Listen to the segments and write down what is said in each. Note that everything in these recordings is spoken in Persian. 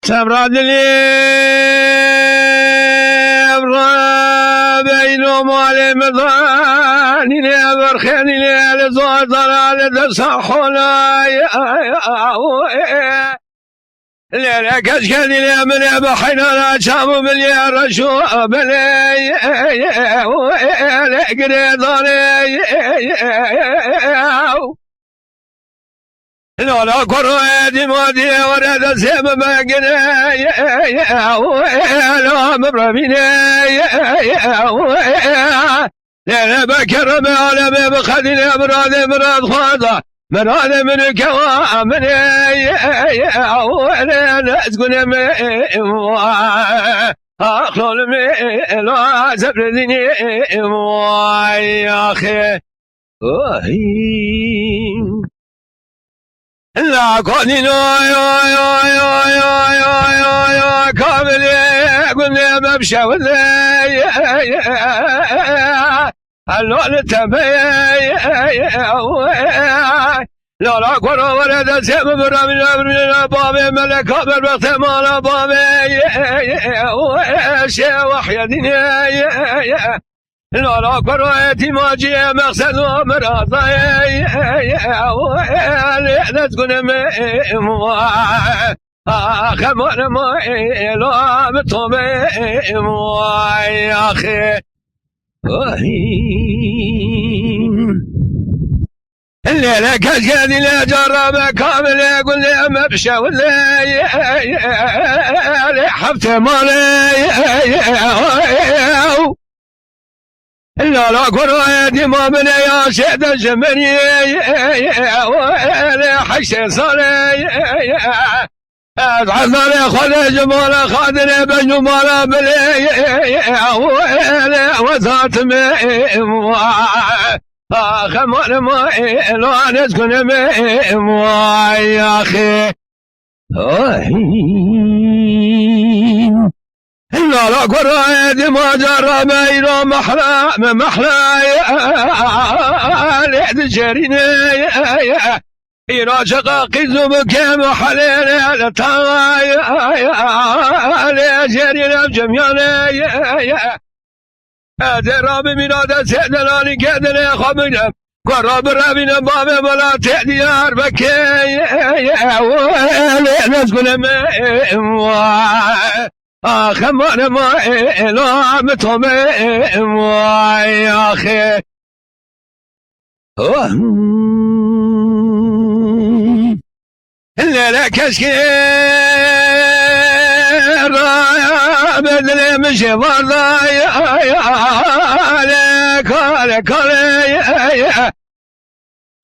تبرد لي بينو مالي مضاني لي برخيني لي لزوج ضلال دسحونا ليلة كشكني لي من بحينا لا شامو بلي رشو بلي قريضاني لا كرويدي مودي ورد سيب بقنا لا مبرميني لا بكر بعالمي بخدني مراد خاضة مراد من كوامني لا تقول مي أخلول مي لا زبردني يا أخي لا كوني يا كامل قلنا بمشى ولا اللون تبي لا كورا ولا سيب من بابي ملك بالوقت مال بابي شيء وحيا دنيا لا كرويتي ماجي مقصد ومراضي لا تكون خمر ما لا مطمئ يا أخي الليلة كالكادي لا جرب كامل يقول لي مبشى ولا حبت مالي لا كرويتي ما من يا شهد الجمني حشي صاري عذري خذ جمال خادني بجمال بلي وذات خمر ما لا نسكن يا أخي لا قرأت ما جرى بين محلى لحد جريني إيرا شقاقي زبك محلين لتاوي جرينا بجمياني أدراب من هذا سيدنا كدنا خمنا قرب ربنا بابا ولا تديار بكي نسكن خمر ما لا مطمئ يا أخي الليلة كشكير بدل مشي ضاي عليك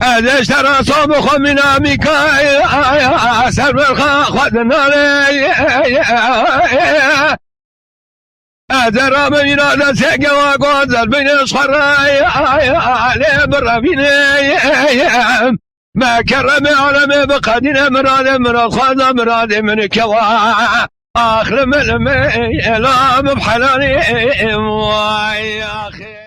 هذا اشترى صوبخ من أمريكا سر خدنا لي هذا راب من هذا سيقى وقوزل بين الصراي علي برابيني ما كرم علمي بقدنا مراد خاضة مراد من كوا آخر من لا بحلالي يا أخي